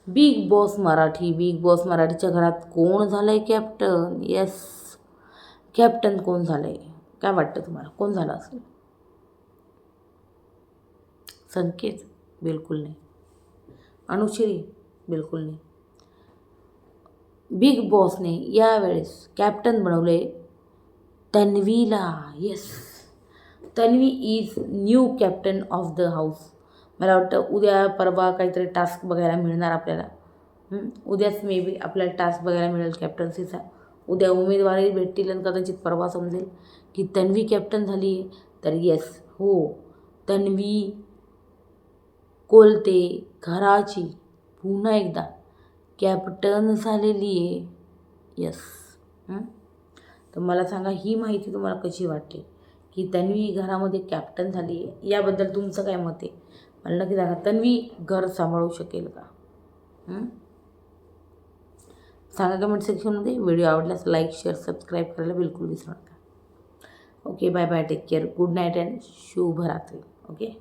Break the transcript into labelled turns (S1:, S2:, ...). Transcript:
S1: Big boss Marathi. Big boss मराठीच्या घरात कोण झालं आहे कॅप्टन? येस, कॅप्टन कोण झालं आहे? काय वाटतं तुम्हाला, कोण झालं असेल? संकेत? बिलकुल नाही. अनुश्री? बिलकुल नाही. बिग बॉसने यावेळेस कॅप्टन बनवले तन्वीला. Yes, Tanvi is new captain of the house. मला वाटतं उद्या परवा काहीतरी टास्क बघायला मिळणार आपल्याला. उद्याच मे बी आपल्याला टास्क बघायला मिळेल कॅप्टन्सीचा. उद्या उमेदवारी भेटतील आणि कदाचित परवा समजेल की तन्वी कॅप्टन झाली आहे. तर येस, हो, तन्वी कोलते घराची पुन्हा एकदा कॅप्टन झालेली आहे. येस. तर मला सांगा, ही माहिती तुम्हाला कशी वाटली की तन्वी घरामध्ये कॅप्टन झाली आहे? याबद्दल तुमचं काय मत आहे मला नक्की सांगा. तन्वी घर सांभाळू शकेल का? सांगा कमेंट सेक्शनमध्ये. व्हिडिओ आवडल्यास लाईक, शेअर, सबस्क्राईब करायला बिलकुल विसरू नका. Okay, bye bye, take care, good night and शुभरात्री. ओके.